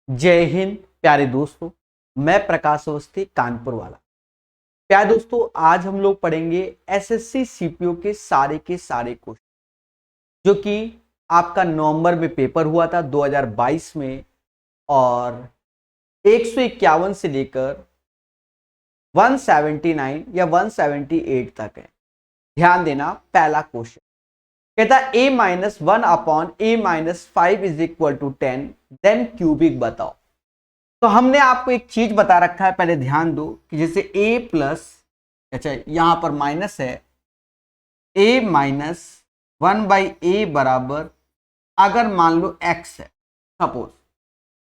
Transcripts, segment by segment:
जय हिंद प्यारे दोस्तों। मैं प्रकाश अवस्थी कानपुर वाला। प्यारे दोस्तों, आज हम लोग पढ़ेंगे एसएससी सीपीओ के सारे क्वेश्चन जो कि आपका नवंबर में पेपर हुआ था 2022 में, और 151 से लेकर 179 या 178 तक है। ध्यान देना, पहला क्वेश्चन कहता है a minus 1 a minus 5 is equal to 10, then cubic बताओ। तो हमने आपको एक चीज बता रखा है, पहले ध्यान दो कि जैसे a प्लस, अच्छा यहां पर माइनस है, a माइनस 1/a बराबर, अगर मान लो x है, सपोज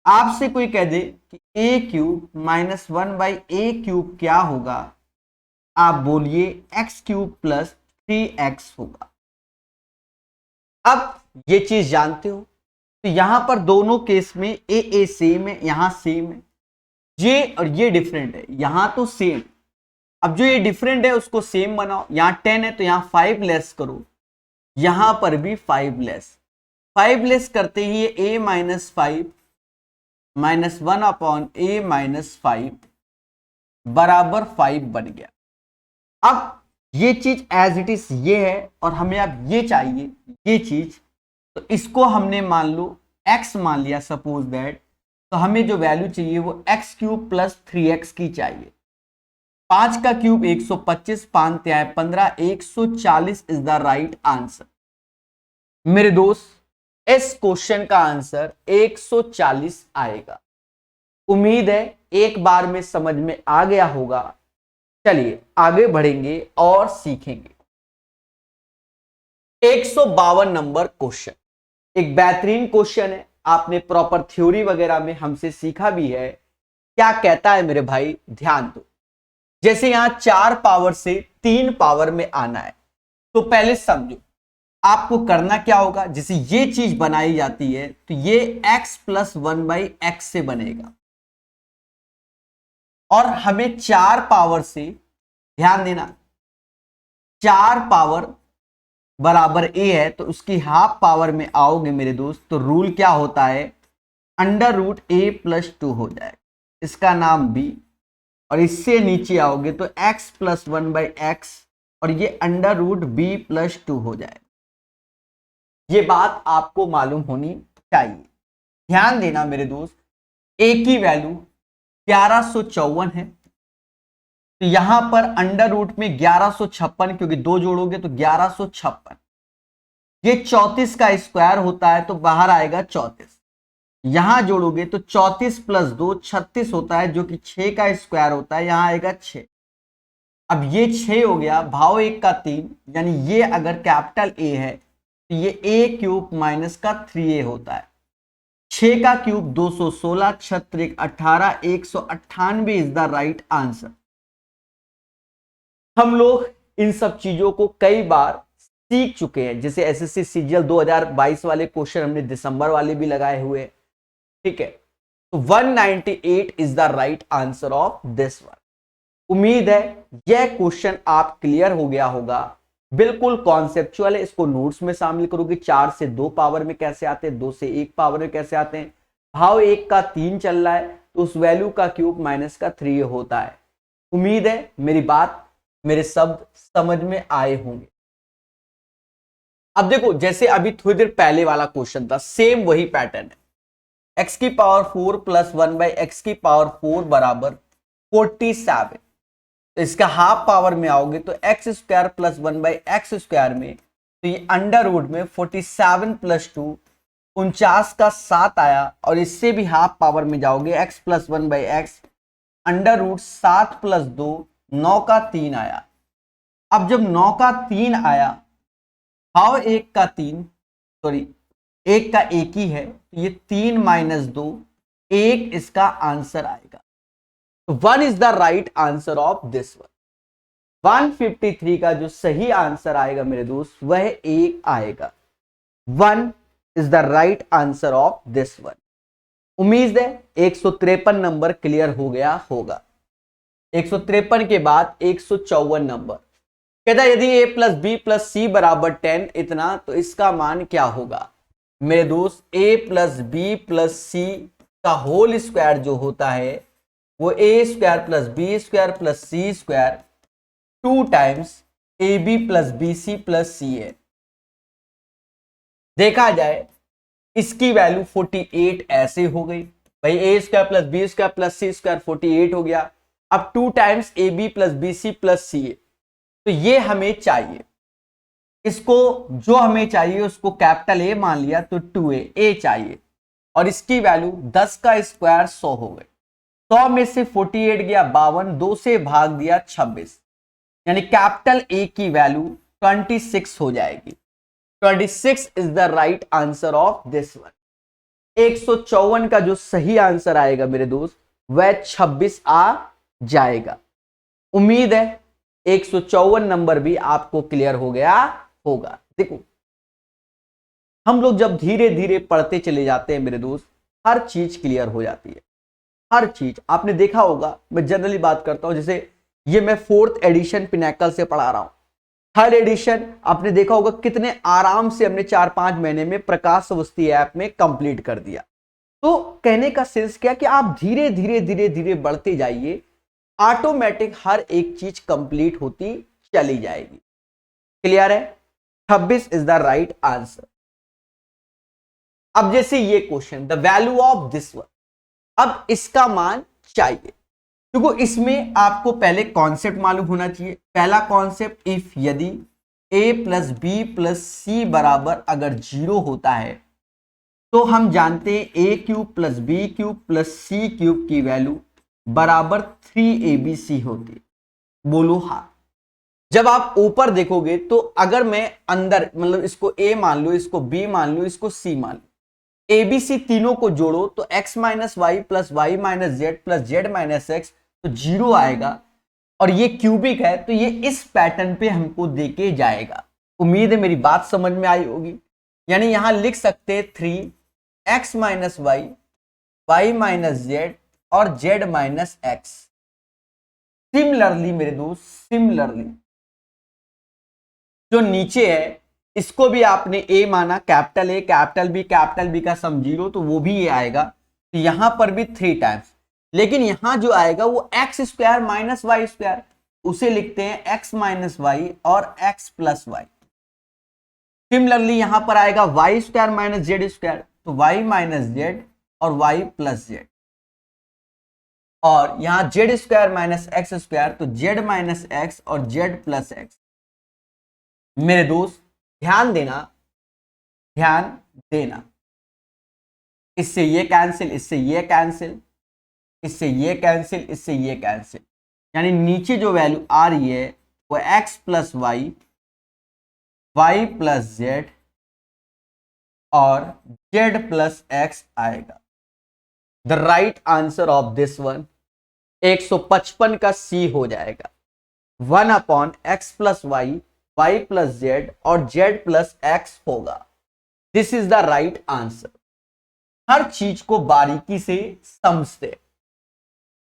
आपसे कोई कह दे कि a cube minus 1/a cube क्या होगा, आप बोलिए x क्यूब प्लस 3x होगा। अब ये चीज जानते हो, तो यहां पर दोनों केस में ए सेम है, यहां सेम है, ये और ये डिफरेंट है, यहां तो सेम। अब जो ये डिफरेंट है उसको सेम बनाओ, यहां 10 है तो यहां 5 लेस करो, यहां पर भी 5 लेस। 5 लेस करते ही ये a minus 5 minus 1/a minus 5 बराबर 5 बन गया। अब ये चीज एज इट इज ये है, और हमें अब ये चाहिए ये चीज, तो इसको हमने मान लो x मान लिया, सपोज दैट, तो हमें जो वैल्यू चाहिए वो x क्यूब प्लस 3x की चाहिए। 5 का क्यूब 125, 5 तिहाई 15, 140 इज द राइट आंसर। मेरे दोस्त, इस क्वेश्चन का आंसर 140 आएगा। उम्मीद है एक बार में समझ में आ गया होगा। चलिए आगे बढ़ेंगे और सीखेंगे। 152 नंबर क्वेश्चन एक बेहतरीन क्वेश्चन है, आपने प्रॉपर थ्योरी वगैरह में हमसे सीखा भी है। क्या कहता है मेरे भाई, ध्यान दो। जैसे यहां 4 पावर से 3 पावर में आना है, तो पहले समझो आपको करना क्या होगा। जैसे ये चीज बनाई जाती है तो ये x प्लस 1/x से बनेगा, और हमें 4 पावर से, ध्यान देना, 4 पावर बराबर a है, तो उसकी हाफ पावर में आओगे मेरे दोस्त, तो रूल क्या होता है, अंडर रूट a प्लस 2 हो जाएगा, इसका नाम b। और इससे नीचे आओगे तो x प्लस 1/x, और ये अंडर रूट b प्लस 2 हो जाएगा। ये बात आपको मालूम होनी चाहिए। ध्यान देना मेरे दोस्त, a की वैल्यू 1154 है, तो यहां पर अंडर रूट में 1156, क्योंकि 2 जोड़ोगे तो 1156, ये 34 का स्क्वायर होता है तो बाहर आएगा 34। यहां जोड़ोगे तो 34 प्लस 2 36 होता है, जो कि 6 का स्क्वायर होता है, यहां आएगा 6। अब ये 6 हो गया, भाव 1 का 3, यानी ये अगर कैपिटल ए है तो ये a क्यूब माइनस का 3a होता है। 6 का cube 216, 6 18, 198 is the right answer. हम लोग इन सब चीजों को कई बार सीख चुके हैं, जैसे एसएससी सीजीएल 2022 वाले क्वेश्चन हमने दिसंबर वाले भी लगाए हुए, ठीक है। तो 198 is the right answer of this one. उम्मीद है यह क्वेश्चन आप क्लियर हो गया होगा। बिल्कुल कॉन्सेप्चुअल है, इसको नोट्स में शामिल करोगे। 4 से 2 पावर में कैसे आते हैं, 2 से 1 पावर में कैसे आते हैं, भाव 1 का 3 चल रहा है तो उस वैल्यू का क्यूब माइनस का 3 होता है। उम्मीद है मेरी बात, मेरे शब्द समझ में आए होंगे। अब देखो, जैसे अभी थोड़ी देर पहले वाला क्वेश्चन था, सेम वही पैटर्न है। x की पावर 4 प्लस 1/x की पावर 4 बराबर 47, तो इसका हाफ पावर में आओगे तो x square plus 1/x square में, तो ये अंडर रूट में 47 प्लस 2 49 का 7 आया, और इससे भी हाफ पावर में जाओगे x plus 1/x, under root 7 plus 2 9 का 3 आया। अब जब 9 का 3 आया, भाव 1 का 3, सॉरी 1 का 1 ही है, तो ये 3 माइनस 2 1 इसका आंसर आएगा। तो 1 is the right answer of this one. 153 का जो सही आंसर आएगा मेरे दोस्त, वह 1 आएगा। 1 is the right answer of this one. उम्मीद है 153 नंबर क्लियर हो गया होगा। 153 के बाद 154 नंबर कहता है यदि a plus B plus C बराबर 10 इतना, तो इसका मान क्या होगा। मेरे दोस्त, a plus B plus C का होल स्क्वायर जो होता है वो A square plus B square plus C square 2 times A B plus B C plus C है। देखा जाए इसकी वैल्यू 48 ऐसे हो गई भाई, A square plus B square plus C square 48 हो गया। अब 2 times A B plus B C plus C A, तो ये हमें चाहिए। इसको जो हमें चाहिए उसको कैपिटल ए मान लिया तो 2a ए चाहिए, और इसकी वैल्यू 10 का स्क्वायर 100 हो गई। 100 में से 48 गया 52, 2 से भाग दिया 26, यानी कैपिटल ए की वैल्यू 26 हो जाएगी। 26 is the right answer of this one. 154 का जो सही आंसर आएगा मेरे दोस्त वह 26 आ जाएगा। उम्मीद है 154 नंबर भी आपको क्लियर हो गया होगा। देखो हम लोग जब धीरे धीरे पढ़ते चले जाते हैं मेरे दोस्त, हर चीज क्लियर हो जाती है। हर चीज आपने देखा होगा, मैं जनरली बात करता हूं, जैसे ये मैं 4th एडिशन पिनैकल से पढ़ा रहा हूं। 3rd एडिशन आपने देखा होगा कितने आराम से हमने 4-5 महीने में प्रकाश अवस्थी ऐप में कंप्लीट कर दिया। तो कहने का सेंस क्या कि आप धीरे धीरे धीरे धीरे बढ़ते जाइए, ऑटोमेटिक हर एक चीज कंप्लीट होती चली जाएगी। क्लियर है? 26 इज द राइट आंसर। अब जैसे ये question, the value of this one, अब इसका मान चाहिए, क्योंकि इसमें आपको पहले कॉन्सेप्ट मालूम होना चाहिए। पहला कॉन्सेप्ट, इफ यदि a plus B plus C बराबर अगर 0 होता है तो हम जानते हैं a cube plus B cube plus C cube की वैल्यू बराबर 3abc होती है। बोलो हाँ। जब आप ऊपर देखोगे तो अगर मैं अंदर मतलब इसको a मान लो, इसको b मान लो, इसको c मान लो, ABC तीनों को जोड़ो तो x minus Y plus Y minus Z plus Z minus X तो 0 आएगा, और ये क्यूबिक है तो ये इस पैटर्न पे हमको देके जाएगा। उम्मीद है मेरी बात समझ में आई होगी। यानी यहां लिख सकते हैं 3x minus Y, Y minus Z और जेड माइनस एक्स। सिमिलरली मेरे दोस्त, सिमिलरली जो नीचे है इसको भी आपने ए माना, कैपिटल ए कैपिटल बी का सम 0 तो वो भी ये आएगा। तो यहां पर भी 3 टाइम्स, लेकिन यहां जो आएगा वो X square minus Y square, उसे लिखते हैं एक्स माइनस वाई और एक्स प्लस वाई। सिमिलरली यहां पर आएगा Y square minus Z square, तो वाई माइनस जेड और वाई प्लस जेड, और यहां Z square minus X square तो जेड माइनस एक्स और जेड प्लस एक्स। मेरे दोस्त ध्यान देना, ध्यान देना, इससे ये कैंसिल, इससे ये कैंसिल, इससे ये कैंसिल, इससे ये कैंसिल, यानी नीचे जो वैल्यू आ रही है वो x plus Y, Y plus Z और जेड प्लस एक्स आएगा। The right answer of this one 155 का सी हो जाएगा। 1/x plus Y, Y plus Z और जेड प्लस एक्स होगा। This is the right answer. हर चीज को बारीकी से समझते।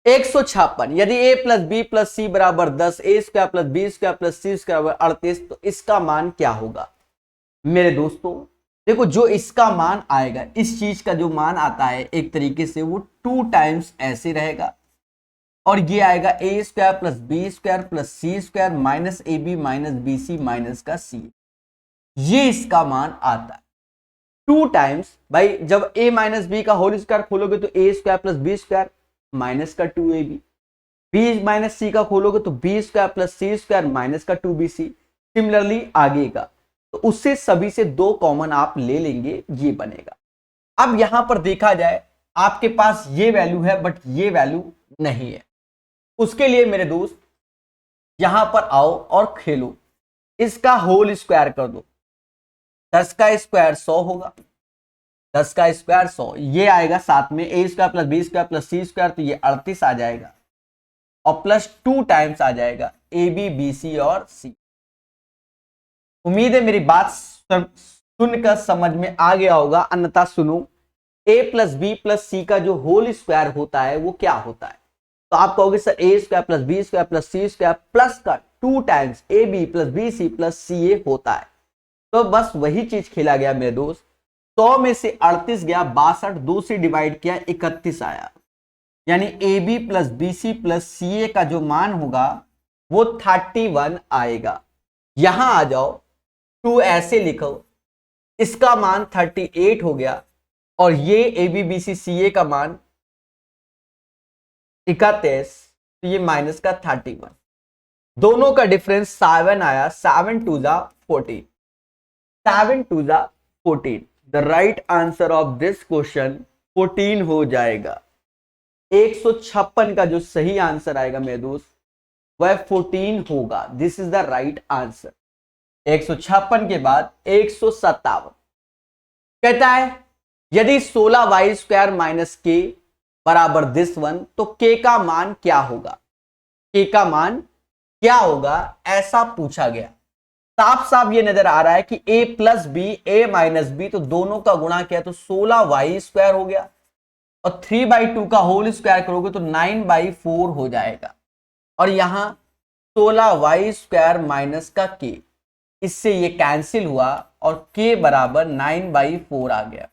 156, यदि a plus B plus C बराबर 10, A square plus B square plus C square बराबर 38, तो इसका मान क्या होगा? मेरे दोस्तों देखो, जो इसका मान आएगा, इस चीज का जो मान आता है एक तरीके से वो 2 टाइम्स ऐसे रहेगा, और ये आएगा A square plus B square plus C square minus A B minus B C minus का सी। ये इसका मान आता है 2 टाइम्स। भाई जब a माइनस बी का होल स्क्वायर खोलोगे तो A square plus B square minus का 2ab, बी माइनस सी का खोलोगे तो B square plus C square minus का 2bc। सिमिलरली आगे का तो उससे सभी से 2 कॉमन आप ले लेंगे, ये बनेगा। अब यहां पर देखा जाए आपके पास ये वैल्यू है बट ये वैल्यू नहीं है, उसके लिए मेरे दोस्त यहां पर आओ और खेलो, इसका होल स्क्वायर कर दो। 10 का स्क्वायर 100 होगा, 10 का स्क्वायर 100, ये आएगा साथ में A square plus B square plus C square, तो ये 38 आ जाएगा, और प्लस 2 टाइम्स आ जाएगा ए बी बी सी और सी। उम्मीद है मेरी बात सुनकर समझ में आ गया होगा, अन्यथा सुनो। ए प्लस बी प्लस सी का जो होल स्क्वायर होता है वो क्या होता है? तो आप कहोगे sir A square plus B square plus C square plus का 2 times A B plus B C plus C A होता है। तो बस वही चीज खेला गया मेरे दोस्त। 100 में से 38 गया, 62 2 से डिवाइड किया 31 आया, यानी A B plus B C plus C A का जो मान होगा वो 31 आएगा। यहां आ जाओ, 2 ऐसे लिखो, इसका मान 38 हो गया और ये A B B C C A का मान 31, तो ये माइनस का 31, दोनों का डिफरेंस 7 आया, 7 2 जा 14, 7 2 जा 14। The right answer of this question 14 हो जाएगा। 156 का जो सही आंसर आएगा मेरे दोस्त वह 14 होगा। This is the right answer. 156 के बाद 157 कहता है यदि 16y² माइनस के बराबर दिस वन, तो के का मान क्या होगा? के का मान क्या होगा ऐसा पूछा गया। साफ साफ ये नजर आ रहा है कि a plus B A minus B, तो दोनों का गुणा किया तो 16y² हो गया और 3/2 का होल स्क्वायर करोगे तो 9/4 हो जाएगा। और यहां 16y² माइनस का के, इससे ये कैंसिल हुआ और k बराबर 9/4 आ गया।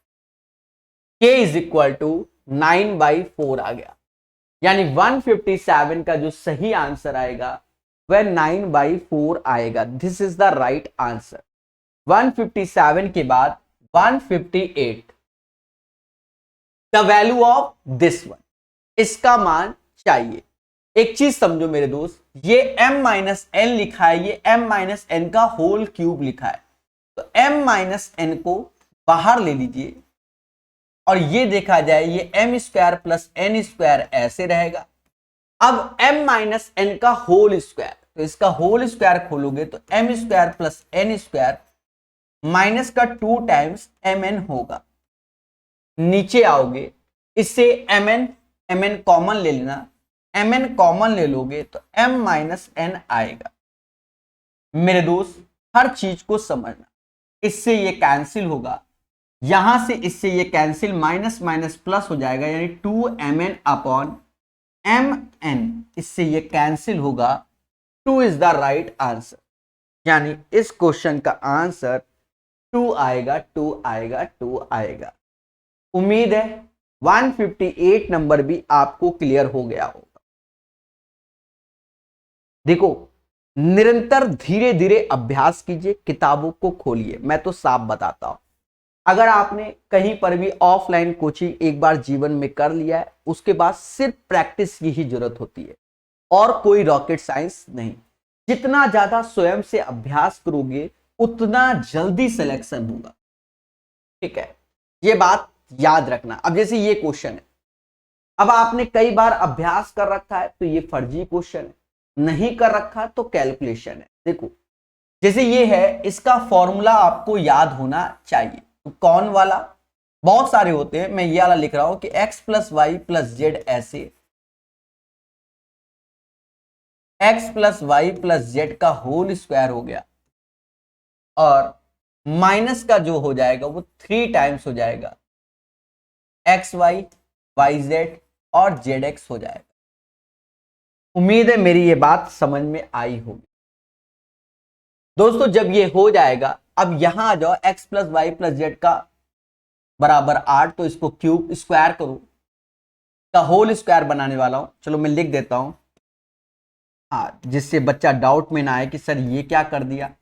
k इज इक्वल टू 9/4 आ गया, यानी 157 का जो सही आंसर आएगा वह 9/4 आएगा। This is the right answer. 157 के बाद 158, the value of this one, इसका मान चाहिए। एक चीज समझो मेरे दोस्त, ये m-n लिखा है, ये m-n का होल क्यूब लिखा है, तो m-n को बाहर ले लीजिए और ये देखा जाए ये m² प्लस n² ऐसे रहेगा। अब m-n का होल स्क्वायर, तो इसका होल स्क्वायर खोलोगे तो m² प्लस n² माइनस का 2 टाइम्स mn होगा। नीचे आओगे, इससे mn कॉमन ले लेना, mn कॉमन ले लोगे तो m-n आएगा। मेरे दोस्त हर चीज को समझना, इससे ये कैंसिल होगा, यहां से इससे ये कैंसिल, माइनस माइनस प्लस हो जाएगा, यानी 2mn अपॉन mn, इससे ये कैंसिल होगा। 2 इज द राइट आंसर, यानी इस क्वेश्चन का आंसर 2 आएगा, 2 आएगा, 2 आएगा। उम्मीद है 158 नंबर भी आपको क्लियर हो गया होगा। देखो, निरंतर धीरे धीरे अभ्यास कीजिए, किताबों को खोलिए। मैं तो साफ बताता हूं, अगर आपने कहीं पर भी ऑफलाइन कोचिंग एक बार जीवन में कर लिया है, उसके बाद सिर्फ प्रैक्टिस की ही जरूरत होती है और कोई रॉकेट साइंस नहीं। जितना ज्यादा स्वयं से अभ्यास करोगे उतना जल्दी सिलेक्शन होगा। ठीक है, ये बात याद रखना। अब जैसे ये क्वेश्चन है, अब आपने कई बार अभ्यास कर रखा है तो ये फर्जी क्वेश्चन है, नहीं कर रखा तो कैलकुलेशन है। देखो, जैसे ये है, इसका फॉर्मूला आपको याद होना चाहिए। तो कौन वाला? बहुत सारे होते हैं, मैं ये वाला लिख रहा हूं कि x plus Y plus Z ऐसे, x plus Y plus Z का होल स्क्वायर हो गया और माइनस का जो हो जाएगा वो 3 टाइम्स हो जाएगा, एक्स वाई, वाई जेड और जेड एक्स हो जाएगा। उम्मीद है मेरी ये बात समझ में आई होगी। दोस्तों, जब ये हो जाएगा, अब यहां आ जाओ, x plus Y plus Z का बराबर 8, तो इसको क्यूब स्क्वायर करो, का होल स्क्वायर बनाने वाला हूं। चलो मैं लिख देता हूं, जिससे बच्चा डाउट में ना आए कि सर ये क्या कर दिया।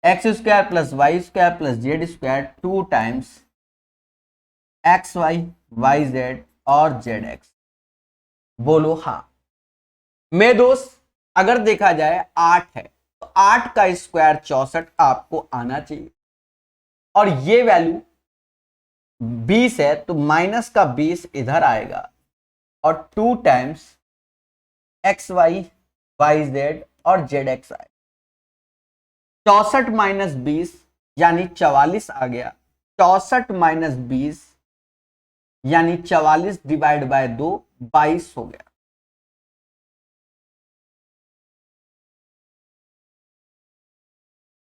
x² plus y² plus z² 2 times X Y, Y Z और जेड एक्स। बोलो हाँ। मेरे दोस्त, अगर देखा जाए 8 है तो 8 का स्क्वायर 64 आपको आना चाहिए, और ये वैल्यू 20 है तो माइनस का 20 इधर आएगा और 2 times X Y, Y Z और जेड एक्स आएगा। 64 माइनस 20 यानी 44 आ गया। 64 माइनस 20 यानी 44 डिवाइड बाय 2 22 हो गया।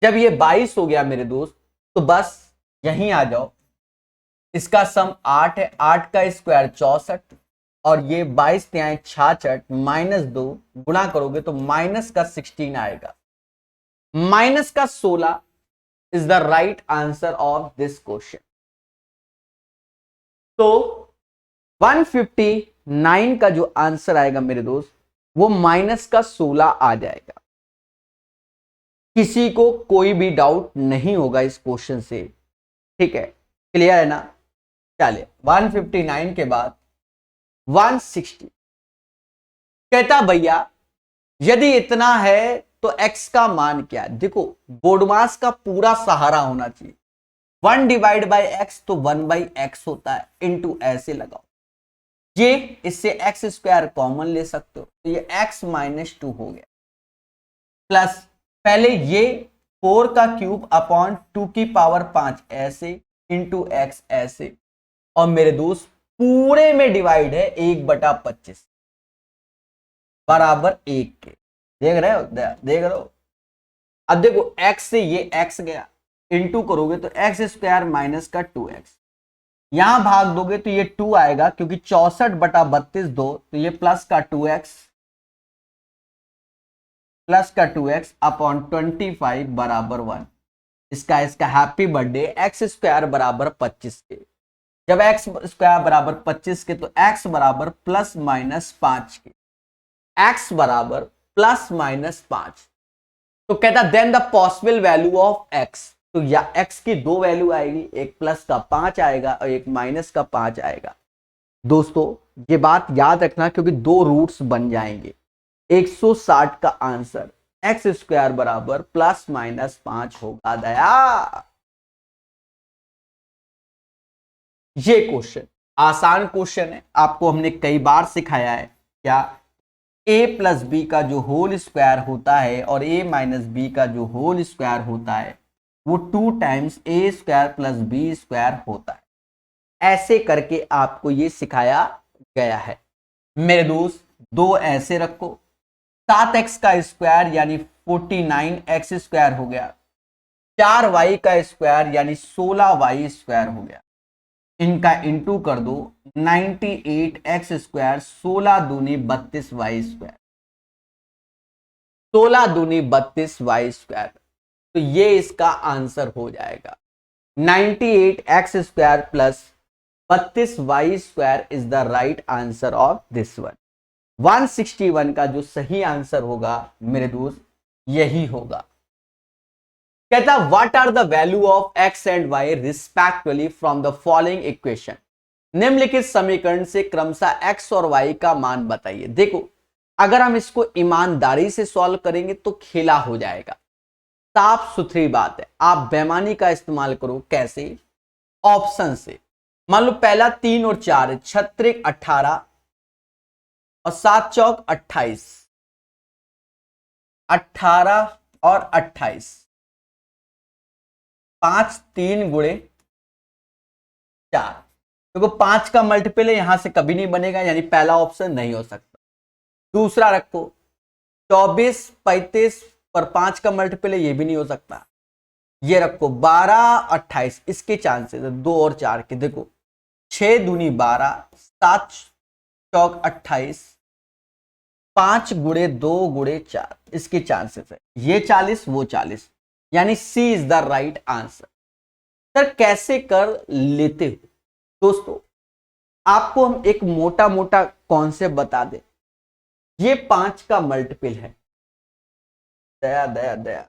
जब ये 22 हो गया मेरे दोस्त, तो बस यहीं आ जाओ, इसका सम 8 है, 8 का स्क्वायर 64 और ये 22 त्याएं 66 माइनस 2 गुणा करोगे तो माइनस का 16 आएगा। माइनस का 16 is the right answer of this question. तो 159 का जो आंसर आएगा मेरे दोस्त, वो माइनस का 16 आ जाएगा। किसी को कोई भी डाउट नहीं होगा इस क्वेश्चन से, ठीक है, क्लियर है ना। चलिए 159 के बाद 160 कहता भैया यदि इतना है तो x का मान क्या है। देखो बोर्डमास का पूरा सहारा होना चाहिए, 1 डिवाइड बाई एक्स तो 1 बाई एक्स होता है, इंटू ऐसे लगाओ, ये इससे एक्स स्क्वायर कॉमन ले सकते हो तो ये x माइनस 2 हो गया, प्लस पहले ये 4 का क्यूब अपॉन 2 की पावर 5 ऐसे, इंटू एक्स ऐसे, और मेरे दोस्त पूरे में डिवाइड है 1/25 बराबर 1 के। देख रहे हो, देख रहे हो। अब देखो x से ये x गया, इंटू करोगे तो एक्स स्क्वायर माइनस का 2x, यहां भाग दोगे तो ये 2 आएगा क्योंकि 64/32 2, तो ये प्लस का 2x अपॉन 25 बराबर 1। इसका हैप्पी बर्थडे, एक्स स्क्वायर बराबर 25 के। जब एक्स स्क्वायर बराबर 25 के तो एक्स बराबर प्लस माइनस 5 के, एक्स बराबर प्लस माइनस 5। तो कहता then the possible value of X, तो या एक्स की दो वैल्यू आएगी, एक प्लस का 5 आएगा और एक माइनस का 5 आएगा। दोस्तों ये बात याद रखना क्योंकि दो रूट्स बन जाएंगे। 160 का आंसर एक्स स्क्वायर बराबर प्लस माइनस 5 होगा दया। ये क्वेश्चन आसान क्वेश्चन है, आपको हमने कई बार सिखाया है। क्या a प्लस बी का जो होल स्क्वायर होता है और a माइनस बी का जो होल स्क्वायर होता है वो 2 times a square plus B square होता है। ऐसे करके आपको ये सिखाया गया है। मेरे दोस्त दो ऐसे रखो, 7x का स्क्वायर यानी 49x स्क्वायर हो गया, 4y का स्क्वायर यानी 16y स्क्वायर हो गया। इनका इंटू कर दो, 98x स्क्वायर 16 दूनी 32y स्क्वायर, 16 दूनी 32y स्क्वायर। तो ये इसका आंसर हो जाएगा 98x square plus 32y square is the right answer of this one. 161 का जो सही आंसर होगा मेरे दोस्त यही होगा। कहता what are the value of X and Y respectively from the following equation. निम्नलिखित समीकरण से क्रमशः एक्स और वाई का मान बताइए। देखो अगर हम इसको ईमानदारी से सॉल्व करेंगे तो खेला हो जाएगा, साफ सुथरी बात है। आप बेईमानी का इस्तेमाल करो, कैसे? ऑप्शन से। मान लो पहला 3 और 4 है, 6 18 और 7 चौक 28, 18 और 28, 5 3 गुणे 4। देखो 5 का मल्टीपल है, यहां से कभी नहीं बनेगा, यानी पहला ऑप्शन नहीं हो सकता। दूसरा रखो 24 35 पर 5 का मल्टीपल है, ये भी नहीं हो सकता। ये रखो 12 28, इसके चांसेस है 2 और 4 के। देखो 6 दूनी 12, 7 चौक 28, 5 गुणे 2 गुणे 4, इसके चांसेस है। ये 40 वो 40, यानी C is the right answer. Sir कैसे कर लेते हो? दोस्तों आपको हम एक मोटा मोटा कॉन्सेप्ट बता दें, ये 5 का मल्टीपल है। दया दया दया,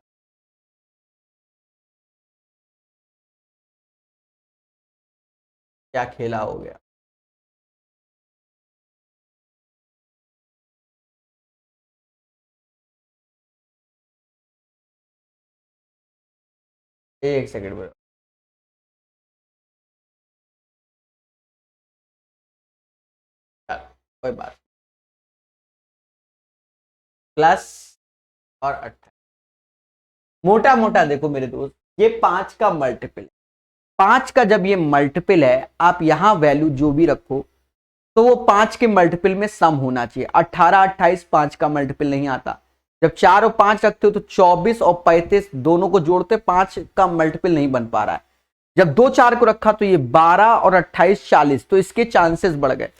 क्या खेला हो गया। एक सेकंड में, कोई बात। प्लस और 28 मोटा मोटा देखो मेरे दोस्त, ये 5 का मल्टीपल है। 5 का जब ये मल्टीपल है, आप यहां वैल्यू जो भी रखो तो वो 5 के मल्टीपल में सम होना चाहिए। 18 28 5 का मल्टीपल नहीं आता। जब 4 और 5 रखते हो तो 24 और 35 दोनों को जोड़ते 5 का मल्टीपल नहीं बन पा रहा है। जब 2 4 को रखा तो ये 12 और 28 40, तो इसके चांसेस बढ़ गए।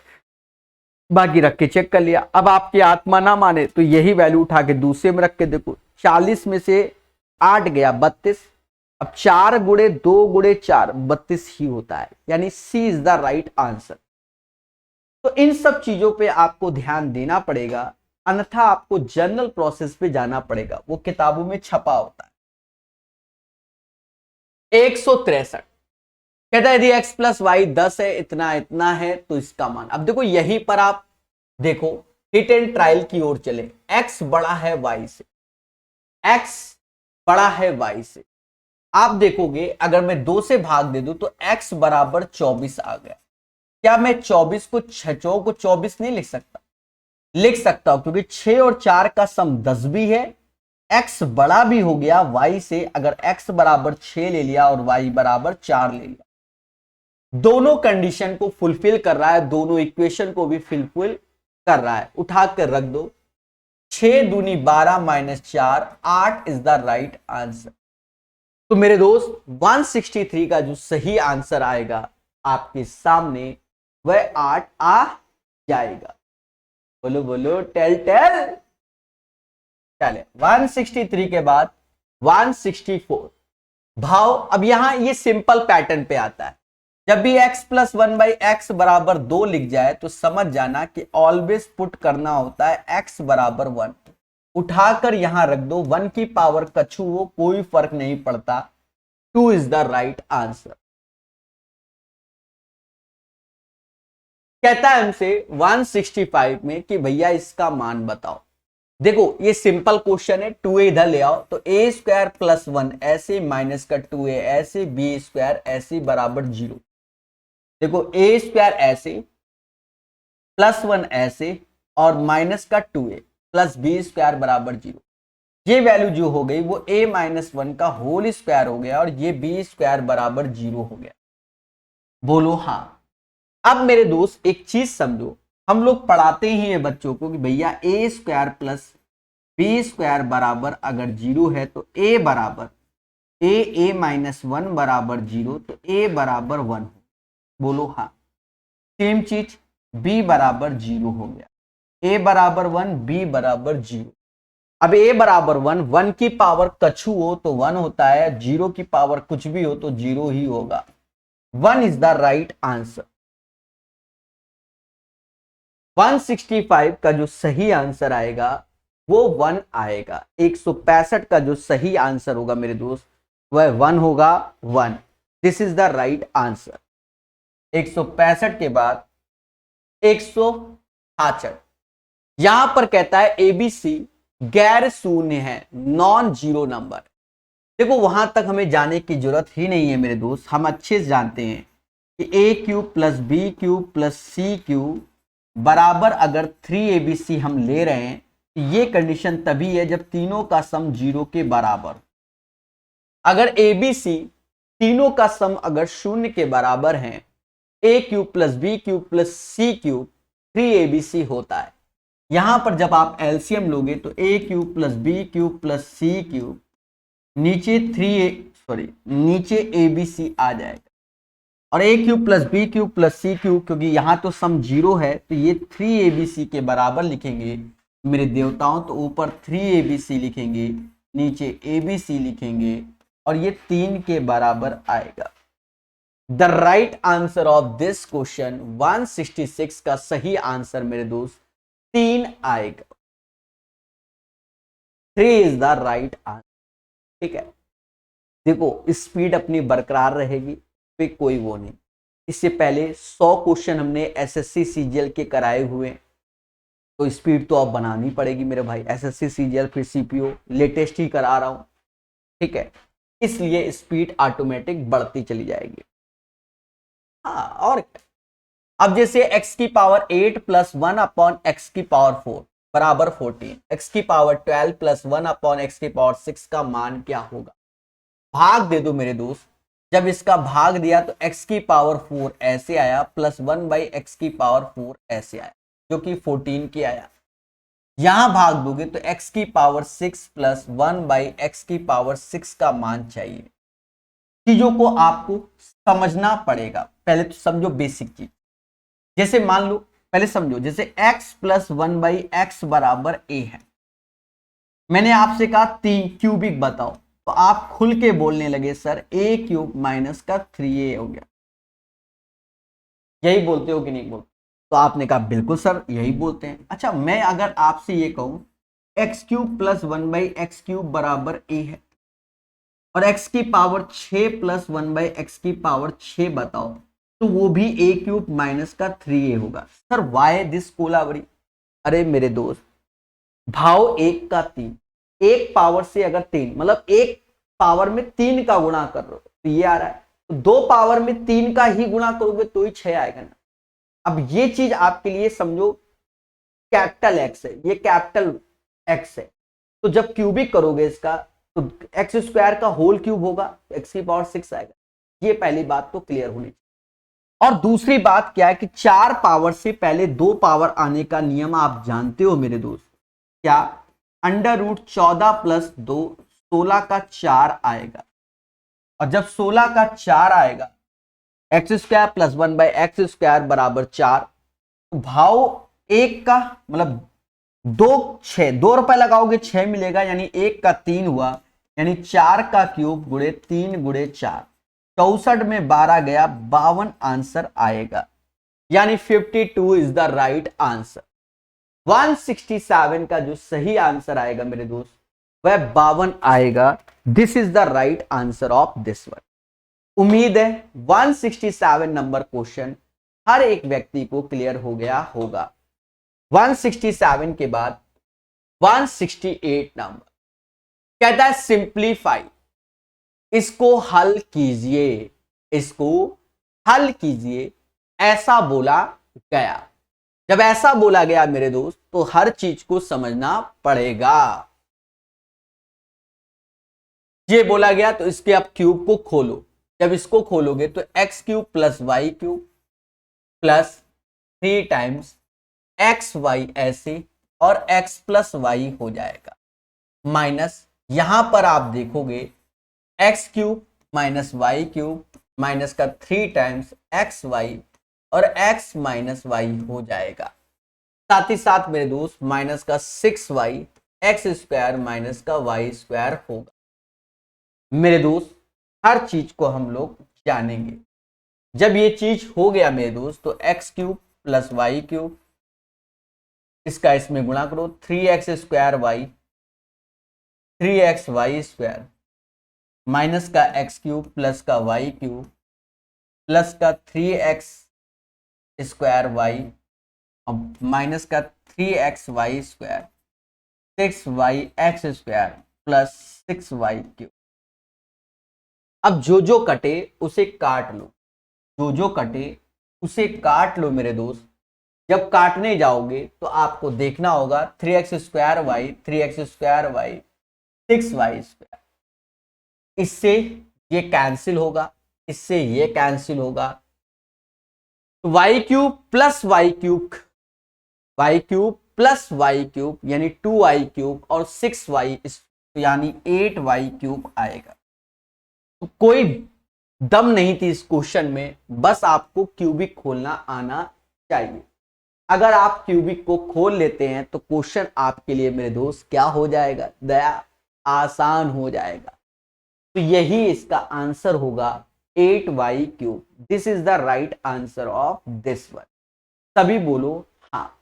बाकी रख के चेक कर लिया। अब आपकी आत्मा ना माने तो यही वैल्यू उठा के दूसरे में रख के देखो, 40 में से 8 गया 32, अब 4 गुणे 2 गुणे 4 32 ही होता है, यानी C is the right answer. तो इन सब चीजों पे आपको ध्यान देना पड़ेगा, अन्यथा आपको जनरल प्रोसेस पे जाना पड़ेगा, वो किताबों में छपा होता है। 163 कहता है यदि x प्लस वाई 10 है, इतना इतना है, तो इसका मान। अब देखो यहीं पर आप देखो हिट एंड ट्रायल की ओर चले। x बड़ा है y से, x बड़ा है y से। आप देखोगे अगर मैं 2 से भाग दे दूं तो x बराबर 24 आ गया। क्या मैं 24 को 6 को 24 नहीं लिख सकता? लिख सकता हूं, क्योंकि 6 और 4 का सम 10 भी है, x बड़ा भी हो गया y से। अगर x बराबर 6 ले लिया और y बराबर 4 ले लिया, दोनों कंडीशन को फुलफिल कर रहा है, दोनों इक्वेशन को भी फुलफिल कर रहा है। उठा कर रख दो, 6 दूनी 12 minus 4 8 is the right answer. तो मेरे दोस्त 163 का जो सही आंसर आएगा आपके सामने वह 8 आ जाएगा। बोलो बोलो, टेल टेल। चले 163 के बाद 164 भाव। अब यहां ये सिंपल पैटर्न पे आता है, जब भी x प्लस 1/x बराबर 2 लिख जाए तो समझ जाना कि ऑलवेज पुट करना होता है x बराबर 1। उठाकर यहां रख दो, 1 की पावर कछु हो, कोई फर्क नहीं पड़ता, 2 इज द राइट आंसर। कहता है हमसे 165 में कि भैया इसका मान बताओ। देखो ये सिंपल क्वेश्चन है, 2a इधर ले आओ तो a स्क्वायर प्लस 1 ऐसे माइनस का 2a ऐसे, b स्क्वायर ऐसे बराबर 0। देखो a स्क्वायर ऐसे प्लस 1 ऐसे और माइनस का 2a प्लस b स्क्वायर बराबर 0। ये वैल्यू जो हो गई वो a माइनस 1 का होल स्क्वायर हो गया और ये b स्क्वायर बराबर 0 हो गया। बोलो हाँ। अब मेरे दोस्त एक चीज समझो, हम लोग पढ़ाते ही हैं बच्चों को कि भैया a square plus b square बराबर अगर 0 है तो a बराबर a माइनस 1 बराबर 0, तो a बराबर 1 हो। बोलो हाँ। सेम चीज b बराबर 0 हो गया, a बराबर 1 b बराबर 0। अब a बराबर 1, 1 की पावर कछु हो तो 1 होता है, 0 की पावर कुछ भी हो तो 0 ही होगा। 1 इज द राइट आंसर। 165 का जो सही आंसर आएगा वो 1 आएगा। 165 का जो सही आंसर होगा मेरे दोस्त वह 1 होगा, 1। This is the right answer. 165 के बाद 166 यहां पर कहता है एबीसी गैर शून्य है, नॉन जीरो नंबर। देखो वहां तक हमें जाने की जरूरत ही नहीं है मेरे दोस्त, हम अच्छे से जानते हैं कि A cube plus B cube plus C cube बराबर अगर 3abc हम ले रहे हैं तो ये कंडीशन तभी है जब तीनों का सम 0 के बराबर। अगर abc तीनों का सम अगर 0 के बराबर है, A cube plus B cube plus C cube 3abc होता है। यहां पर जब आप एलसीएम लोगे तो A cube plus B cube plus C cube नीचे नीचे abc आ जाएगा, और A cube plus B cube plus C cube, क्योंकि यहां तो सम 0 है तो ये 3abc के बराबर लिखेंगे मेरे देवताओं। तो ऊपर 3abc लिखेंगे, नीचे abc लिखेंगे और ये 3 के बराबर आएगा। The right answer of this question 166 का सही आंसर मेरे दोस्त 3 आएगा। 3 इज द राइट आंसर। ठीक है, देखो स्पीड अपनी बरकरार रहेगी, पे कोई वो नहीं। इससे पहले 100 क्वेश्चन हमने एसएससी सीजीएल के कराए हुए, तो स्पीड तो अब बनानी पड़ेगी मेरे भाई। एसएससी सीजीएल फिर सीपीओ लेटेस्ट ही करा रहा हूं, ठीक है, इसलिए स्पीड ऑटोमेटिक बढ़ती चली जाएगी। हाँ, और अब जैसे x की पावर 8 प्लस 1 अपॉन x की पावर 4 बराबर 14, x की पावर 12 प्लस 1 अपॉन x की पावर 6 का मान क्या होगा? भाग दे दो मेरे दोस्त। जब इसका भाग दिया तो x की पावर 4 ऐसे आया प्लस 1 बाई x की पावर 4 ऐसे आया, जो कि 14 की आया। यहां भाग दोगे तो x की पावर 6 प्लस 1 बाई x की पावर 6 का मान चाहिए। चीजों को आपको समझना पड़ेगा, पहले तो समझो बेसिक चीज। जैसे मान लो, पहले समझो, जैसे x प्लस 1 बाई एक्स बराबर a है। मैंने आपसे कहा 3 क्यूबिक बताओ, तो आप खुल के बोलने लगे सर ए क्यूब माइनस का 3a हो गया। यही बोलते हो कि नहीं बोलते? तो आपने कहा बिल्कुल सर यही बोलते हैं। अच्छा, मैं अगर आपसे ये कहूं एक्स क्यूब प्लस 1/x³ बराबर a है और x की पावर 6 प्लस 1/x³ बताओ, तो वो भी a³ माइनस का 3a होगा। Sir why this Kolaveri? अरे मेरे दोस्त, भाव एक का 3, एक पावर से अगर 3 मतलब एक पावर में 3 का गुणा कर रहे हो तो ये आ रहा है, तो 2 पावर में 3 का ही गुणा करोगे तो ही 6 आएगा ना। अब ये चीज आपके लिए समझो कैपिटल एक्स है, ये कैपिटल एक्स है, तो जब क्यूबिक करोगे इसका तो x² का होल क्यूब होगा, x की पावर 6 आएगा। ये पहली बात तो क्लियर होनी चाहिए। और दूसरी बात क्या है कि 4 पावर से पहले 2 पावर आने का नियम आप जानते हो मेरे दोस्त, क्या? √14 प्लस 2 16 का 4 आएगा, और जब 16 का 4 आएगा x² प्लस 1/x² बराबर 4, तो भाव एक का मतलब 2 रुपए लगाओगे 6 मिलेगा, यानी एक का 3 हुआ, यानी 4 का क्यूब गुणे 3 गुणे 4, 64 में 12 गया, 52 आंसर आएगा, यानी 52 इज द राइट आंसर। 167 का जो सही आंसर आएगा मेरे दोस्त वह 52 आएगा। This is the right answer of this one. उम्मीद है 167 नंबर क्वेश्चन हर एक व्यक्ति को क्लियर हो गया होगा। 167 के बाद 168 नंबर कहता है सिंप्लीफाई, इसको हल कीजिए, इसको हल कीजिए, ऐसा बोला गया। जब ऐसा बोला गया मेरे दोस्त तो हर चीज को समझना पड़ेगा। ये बोला गया तो इसके आप क्यूब को खोलो, जब इसको खोलोगे तो x³ plus y³ plus 3 times xy ऐसे और x प्लस y हो जाएगा, माइनस यहां पर आप देखोगे x³ माइनस y³ माइनस का 3 टाइम्स xy और x माइनस y हो जाएगा। साथ ही साथ मेरे दोस्त माइनस का 6y x² माइनस का y² होगा। मेरे दोस्त हर चीज को हम लोग जानेंगे। जब ये चीज हो गया मेरे दोस्त तो x³ प्लस y³ इसका इसमें गुणा करो, 3x² 3xy² माइनस का x³ प्लस का y³ प्लस का 3x² माइनस का 3xy² 6yx² प्लस 6y³। अब जो जो कटे उसे काट लो, जो जो कटे उसे काट लो मेरे दोस्त। जब काटने जाओगे तो आपको देखना होगा 3x² 3x² 6y², इससे ये कैंसिल होगा, इससे ये कैंसिल होगा, y³ plus y³ plus y³ यानी 2y³ और 6y यानी 8y³ आएगा। तो कोई दम नहीं थी इस क्वेश्चन में, बस आपको क्यूबिक खोलना आना चाहिए। अगर आप क्यूबिक को खोल लेते हैं तो क्वेश्चन आपके लिए मेरे दोस्त क्या हो जाएगा? दया आसान हो जाएगा। तो यही इसका आंसर होगा 8y³। This is the right answer of this one. तभी बोलो हाँ।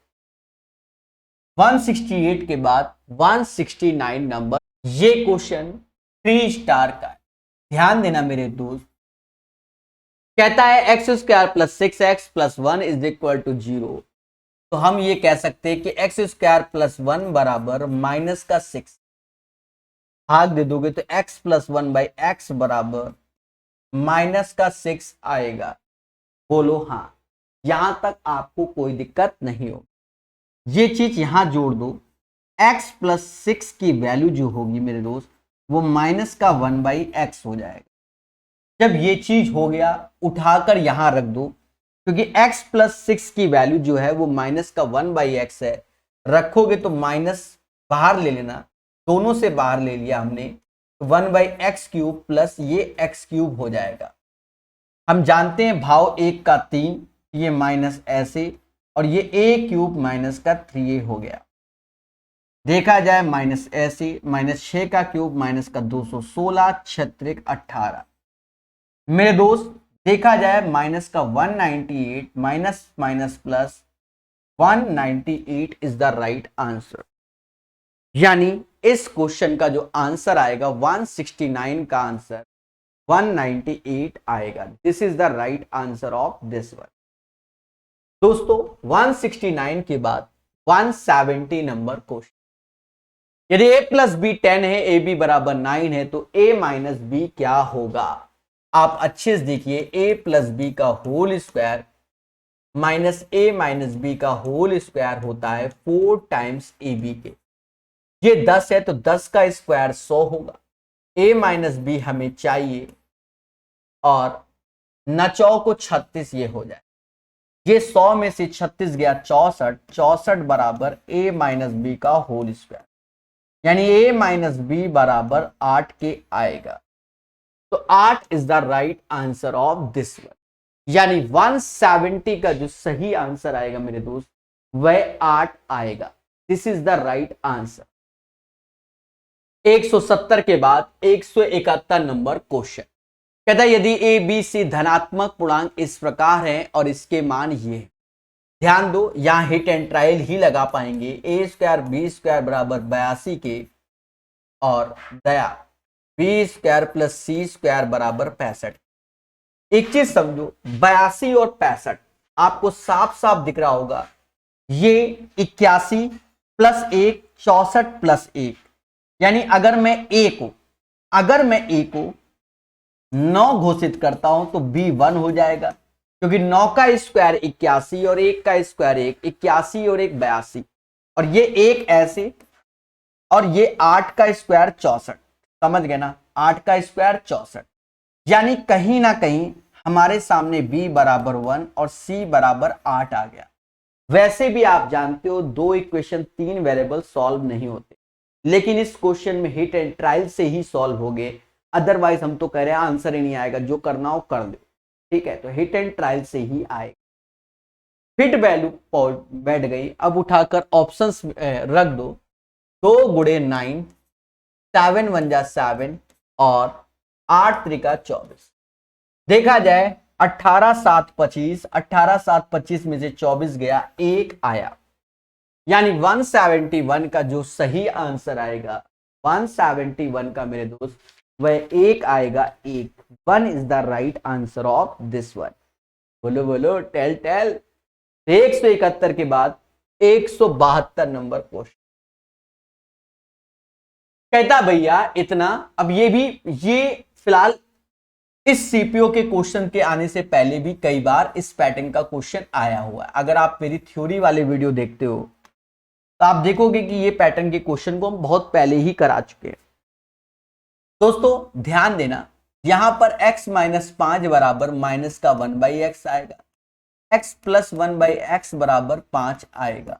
168 के बाद 169 नंबर, ये क्वेश्चन 3 स्टार का है, ध्यान देना मेरे दोस्त। कहता है x² plus 6x plus 1 is equal to 0। तो हम ये कह सकते हैं कि x² प्लस 1 बराबर माइनस का 6, भाग दे दोगे तो x प्लस 1/x बराबर माइनस का 6 आएगा। बोलो हाँ, यहां तक आपको कोई दिक्कत नहीं हो। ये चीज यहां जोड़ दो, x प्लस 6 की वैल्यू जो होगी मेरे दोस्त वो माइनस का 1/x हो जाएगा। जब ये चीज हो गया उठाकर यहां रख दो, क्योंकि x प्लस 6 की वैल्यू जो है वो माइनस का 1/x है, रखोगे तो माइनस बाहर ले लेना, दोनों से बाहर ले लिया हमने, 1/x³ प्लस ये x³ हो जाएगा। हम जानते हैं भाव एक का 3, ये माइनस ऐसे, और ये a³ माइनस का 3a हो गया। देखा जाए माइनस ऐसी, माइनस 6 का क्यूब माइनस का 216, 6 18। मेरे दोस्त देखा जाए माइनस का 198 minus minus plus 198 is the right answer. यानी इस क्वेश्चन का जो आंसर आएगा 169 का आंसर 198 आएगा। This is the right answer of this one. दोस्तों 169 के बाद 170 नंबर क्वेश्चन। यदि a प्लस बी 10 है, ए बी बराबर 9 है, तो a माइनस बी क्या होगा? आप अच्छे से देखिए, a प्लस बी का whole square minus a minus B का होल स्क्वायर होता है 4 टाइम्स ए बी के। ये 10 है तो 10 का स्क्वायर 100 होगा। a माइनस बी हमें चाहिए और नचौ को 36 ये हो जाए। ये 100 में से 36 गया 64, 64 बराबर a माइनस बी का होल स्क्वायर, यानी a माइनस बी बराबर 8 के आएगा। तो 8 is the right answer of this one. यानी 170 का जो सही आंसर आएगा मेरे दोस्त वह 8 आएगा। This is the right answer. 170 के बाद 171 नंबर क्वेश्चन कहता है यदि ए बी सी धनात्मक पूर्णांक इस प्रकार है और इसके मान ये है। ध्यान दो, यहां हिट एंड ट्रायल ही लगा पाएंगे। ए स्क्वायर बी स्क्वायर बराबर 82 के और दया B square plus C square बराबर 65। एक चीज समझो, 82 और 65 आपको साफ साफ दिख रहा होगा। ये 81 प्लस 1 64 प्लस 1, यानी अगर मैं a को 9 घोषित करता हूं तो b 1 हो जाएगा, क्योंकि 9 का स्क्वायर 81 और 1 का स्क्वायर 1, 81 और 1 82, और ये एक ऐसे, और ये 8 का स्क्वायर 64। समझ गए ना, 8 का स्क्वायर 64, यानी कहीं ना कहीं हमारे सामने b बराबर 1 और c बराबर 8 आ गया। वैसे भी आप जानते हो 2 इक्वेशन 3 वेरिएबल सॉल्व नहीं होते, लेकिन इस क्वेश्चन में हिट एंड ट्रायल से ही सॉल्व हो गए। अदरवाइज हम तो कह रहे हैं आंसर ही नहीं आएगा, जो करना हो कर दो। ठीक है, तो हिट एंड ट्रायल से ही आएगा। फिट वैल्यू बैठ गई, अब उठाकर ऑप्शंस रख दो। 2 गुणे 9, 7 1 जा 7 और 8 3 24। देखा जाए 18 7 25, 18 7 25 में से 24 गया, 1 आया, यानी 171 का जो सही आंसर आएगा 171 का मेरे दोस्त वह 1 आएगा। 1 is the right answer of this one. बोलो बोलो, टेल टेल। 171 के बाद 172 नंबर क्वेश्चन कहता भैया इतना। अब ये फिलहाल इस सीपीओ के क्वेश्चन के आने से पहले भी कई बार इस पैटर्न का क्वेश्चन आया हुआ है। अगर आप मेरी थ्योरी वाले वीडियो देखते हो तो आप देखोगे कि ये पैटर्न के क्वेश्चन को हम बहुत पहले ही करा चुके हैं। दोस्तों ध्यान देना, यहां पर x माइनस 5 बराबर माइनस का 1/x आएगा, x प्लस 1/x बराबर 5 आएगा,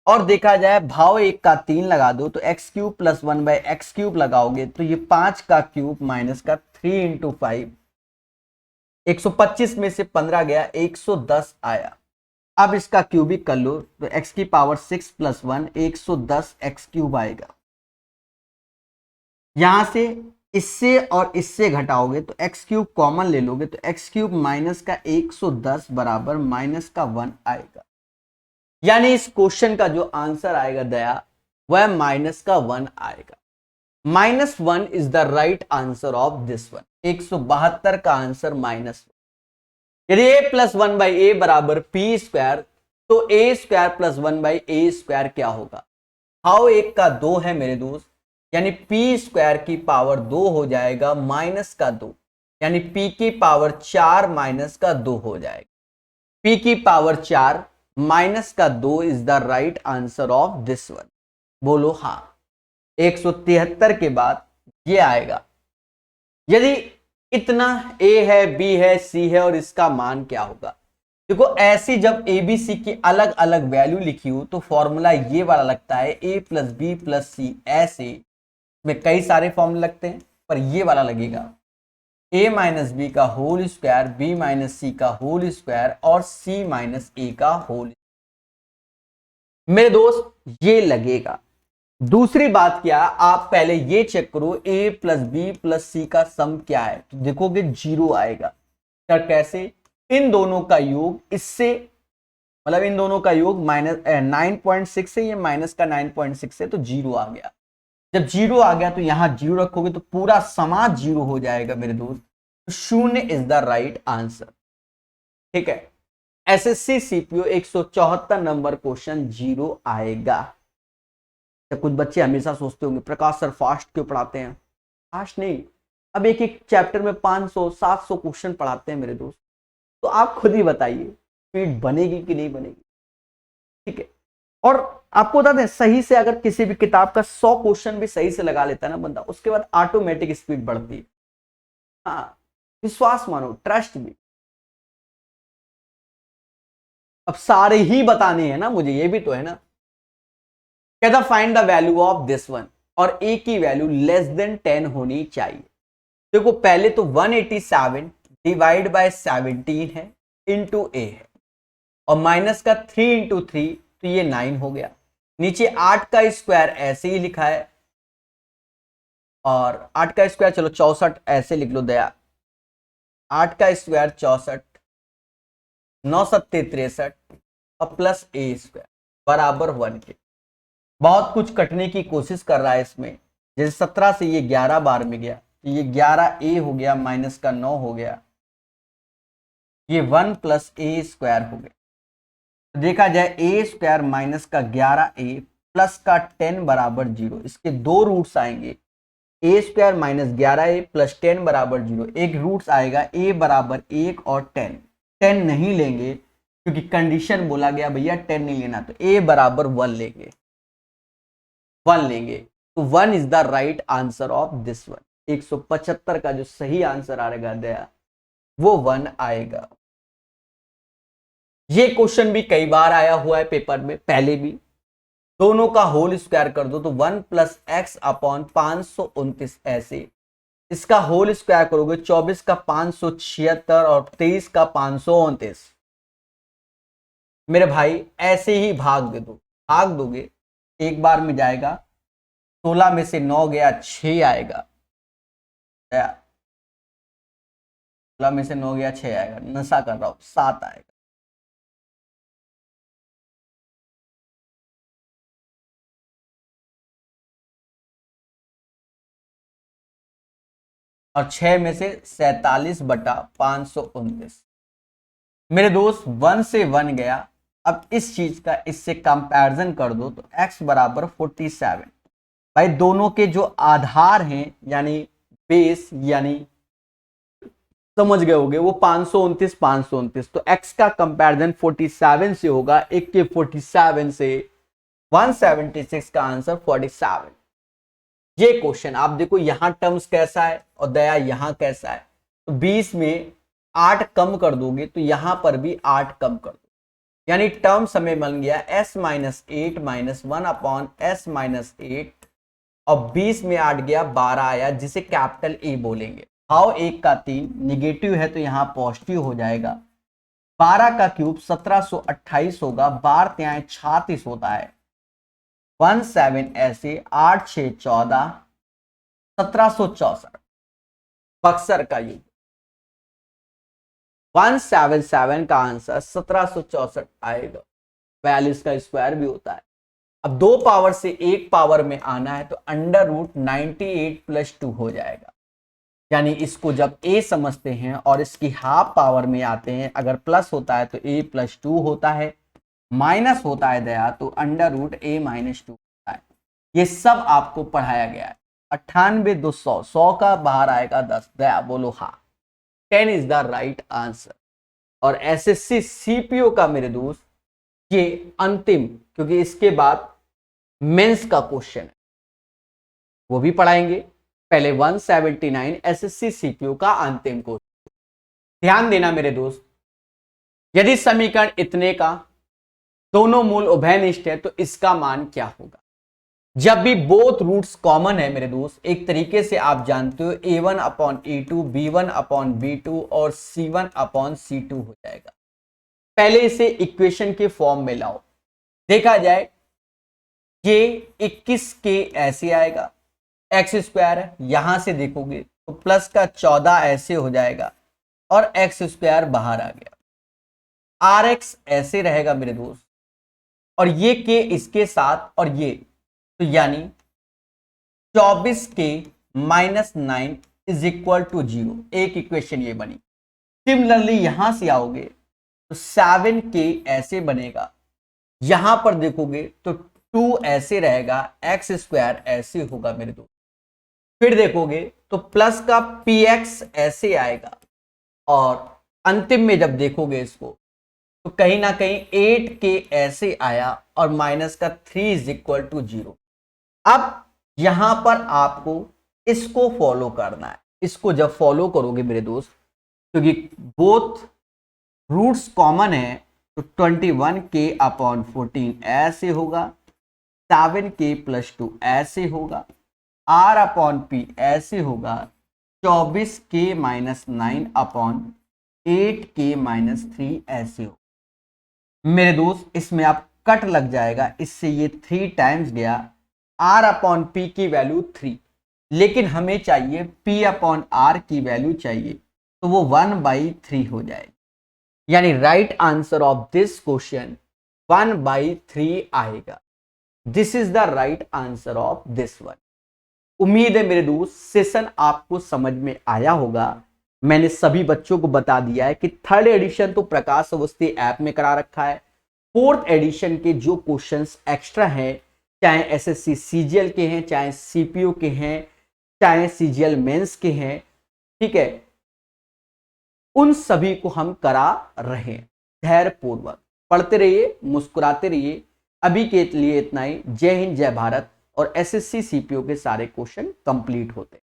और देखा जाए भाव 1 का 3 लगा दो तो x cube plus 1/x cube लगाओगे तो ये 5 का क्यूब माइनस का 3 इंटू 5, 125 में से 15 गया, 110 आया। अब इसका क्यूबिक कर लो तो x की पावर 6 प्लस 1 110 x क्यूब आएगा। यहां से इससे और इससे घटाओगे तो x क्यूब कॉमन ले लोगे तो x क्यूब माइनस का 110 बराबर माइनस का 1 आएगा। यानी इस क्वेश्चन का जो आंसर आएगा दया वह माइनस का 1 आएगा। -1 is the right answer of this one. 172 का आंसर -1। यदि a प्लस 1/a बराबर p स्क्वायर तो a square plus 1/a square क्या होगा? हाउ 1 का 2 है मेरे दोस्त, यानी p स्क्वायर की पावर 2 हो जाएगा माइनस का 2, यानी p की पावर 4 माइनस का 2 हो जाएगा। p की पावर 4 माइनस का 2 is the right answer of this one. बोलो हाँ। 173 के बाद ये आएगा। यदि इतना a है, b है, c है और इसका मान क्या होगा? देखो ऐसी जब a b c की अलग अलग वैल्यू लिखी हो तो फॉर्मूला ये वाला लगता है, a प्लस बी प्लस सी। ऐसे में कई सारे फॉर्मूले लगते हैं पर ये वाला लगेगा a माइनस बी का whole square, b minus C का होल स्क्वायर और c माइनस a का होल। मेरे दोस्त ये लगेगा, दूसरी बात क्या, आप पहले ये चेक करो ए प्लस बी प्लस सी का सम क्या है, तो देखोगे 0 आएगा। क्या कैसे, इन दोनों का योग इससे, मतलब इन दोनों का योग माइनस 9.6 है, ये माइनस का 9.6 है, तो 0 आ गया। जब 0 आ गया तो यहां 0 रखोगे तो पूरा समाज 0 हो जाएगा मेरे दोस्त, तो 0 इज द राइट आंसर। ठीक है, एसएससी सीपीओ 174 नंबर क्वेश्चन 0 आएगा। तो कुछ बच्चे हमेशा सोचते होंगे प्रकाश सर फास्ट क्यों पढ़ाते हैं, फास्ट नहीं, अब एक एक चैप्टर में 500 700 क्वेश्चन पढ़ाते हैं मेरे दोस्त, तो आप खुद ही बताइए स्पीड बनेगी कि नहीं बनेगी। ठीक है, और आपको बता दें सही से अगर किसी भी किताब का 100 क्वेश्चन भी सही से लगा लेता है ना बंदा, उसके बाद ऑटोमेटिक स्पीड बढ़ती है। हाँ, विश्वास मानो, ट्रस्ट भी। अब सारे ही बताने हैं ना मुझे, ये भी तो है ना। कहता find the value of this one, और ए की वैल्यू लेस देन 10 होनी चाहिए। देखो पहले तो 187 डिवाइड बाय 17 है, इंटू ए है, और माइनस का 3 इंटू 3, तो ये 9 हो गया। नीचे 8 का स्क्वायर ऐसे ही लिखा है, और 8 का स्क्वायर चलो 64 ऐसे लिख लो दया, 8 का स्क्वायर 64, 9 सत्ते 63, और प्लस ए स्क्वायर बराबर 1 के। बहुत कुछ कटने की कोशिश कर रहा है इसमें, जैसे 17 से ये 11 बार में गया, तो ये 11 ए हो गया, माइनस का 9 हो गया, ये 1 प्लस ए स्क्वायर हो गया। तो देखा जाए ए स्क्वायर माइनस का 11 ए प्लस का 10 बराबर 0, इसके दो रूट्स आएंगे, ए स्क्वायर माइनस 11 ए प्लस 10 बराबर 0। एक रूट्स आएगा ए बराबर 1 और 10, 10 नहीं लेंगे क्योंकि कंडीशन बोला गया भैया 10 नहीं लेना, तो ए बराबर 1 लेंगे, 1 लेंगे, तो 1 is the right answer of this one. 175 का जो सही आंसर आएगा दया, वो 1 आएगा। ये क्वेश्चन भी कई बार आया हुआ है पेपर में, पहले भी। दोनों का होल स्क्वायर कर दो तो 1 प्लस एक्स अपॉन 529 ऐसे, इसका होल स्क्वायर करोगे 24 का 576 और 23 का 529। मेरे भाई ऐसे ही भाग दे दो, भाग दोगे एक बार में जाएगा, 16 में से 9 गया 6 आएगा, 16 में से 9 गया 6 आएगा, नशा कर रहा हूं, 7 आएगा। और 6 में से 47 बटा 529। मेरे दोस्त 1 से 1 गया, अब इस चीज का इससे कंपैरिजन कर दो तो x बराबर 47। भाई दोनों के जो आधार हैं यानी बेस, यानी समझ गए होगे, वो 529 529, तो x का कंपैरिजन 47 से होगा, एक के 47 से 176 का आंसर 47। ये क्वेश्चन आप देखो यहां टर्म्स कैसा है और दया यहां कैसा है, तो 20 में 8 कम कर दोगे तो यहां पर भी 8 कम कर दो, यानी टर्म्स हमें बन गया s minus 8 minus 1 upon s minus 8, और 20 में 8 गया 12 आया, जिसे कैपिटल ए बोलेंगे। भाव 1 का 3 निगेटिव है तो यहां पॉजिटिव हो जाएगा। 12 का क्यूब 1728 होगा, 12 त्याएं 36 होता है, 17 ऐसे, 8 6 14, 1764 बक्सर का युग। 177 का आंसर 1764 आएगा। 42 का स्क्वायर भी होता है। अब 2 पावर से 1 पावर में आना है तो अंडर रूट 98 प्लस 2 हो जाएगा, यानी इसको जब a समझते हैं और इसकी हाफ पावर में आते हैं, अगर प्लस होता है तो a प्लस 2 होता है, माइनस होता है दया तो अंडर रूट a माइनस 2 होता है। ये सब आपको पढ़ाया गया है। 98 200, 100 का बाहर आएगा 10, दया बोलो हाँ, 10 इज द राइट आंसर। और एसएससी सीपीओ का मेरे दोस्त ये अंतिम, क्योंकि इसके बाद मेंस का क्वेश्चन है वो भी पढ़ाएंगे, पहले 179 एसएससी सीपीओ का अंतिम क्वेश्चन। ध्यान देना मेरे दोस्त, यदि समीकरण इतने का दोनों मूल उभयनिष्ठ है तो इसका मान क्या होगा। जब भी बोथ रूट्स कॉमन है मेरे दोस्त, एक तरीके से आप जानते हो a1 upon a2, b1 upon b2 और c1 अपॉन c2 हो जाएगा। पहले इसे इक्वेशन के फॉर्म में लाओ, देखा जाए ये 21k ऐसे आएगा, एक्स स्क्वायर है, यहां से देखोगे तो प्लस का 14 ऐसे हो जाएगा और एक्स स्क्वायर बाहर आ गया। आर एक्स ऐसे रहेगा मेरे दोस्त, और ये के इसके साथ और ये, तो यानी 24k minus 9 is equal to 0। एक इक्वेशन ये बनी। सिमिलरली यहां से आओगे तो 7k ऐसे बनेगा, यहां पर देखोगे तो 2 ऐसे रहेगा, एक्स स्क्वायर ऐसे होगा मेरे दोस्त। फिर देखोगे तो प्लस का px ऐसे आएगा, और अंतिम में जब देखोगे इसको तो कहीं ना कहीं 8k ऐसे आया और माइनस का 3 इज इक्वल टू 0। अब यहां पर आपको इसको फॉलो करना है। इसको जब फॉलो करोगे मेरे दोस्त, क्योंकि बोथ रूट्स कॉमन है, तो 21k अपॉन 14 ऐसे होगा, 7k प्लस 2 ऐसे होगा, r अपॉन p ऐसे होगा, 24k minus 9 upon 8k minus 3 ऐसे होगा। मेरे दोस्त इसमें आप कट लग जाएगा, इससे ये 3 टाइम्स गया, r अपॉन p की वैल्यू 3, लेकिन हमें चाहिए p अपॉन r की वैल्यू चाहिए, तो वो 1/3 हो जाएगी। यानी right answer of this question 1/3 आएगा। This is the right answer of this one. उम्मीद है मेरे दोस्त सेशन आपको समझ में आया होगा। मैंने सभी बच्चों को बता दिया है कि थर्ड एडिशन तो प्रकाश अवस्थी ऐप में करा रखा है। फोर्थ एडिशन के जो क्वेश्चंस एक्स्ट्रा हैं, चाहे एसएससी सीजीएल के हैं, चाहे सीपीओ के हैं, चाहे सीजीएल मेंस के हैं, ठीक है, उन सभी को हम करा रहे हैं। धैर्य पूर्वक पढ़ते रहिए, मुस्कुराते रहिए। अभी के लिए इतना ही। जय हिंद, जय भारत। और एसएससी सीपीओ के सारे क्वेश्चन कंप्लीट होते हैं।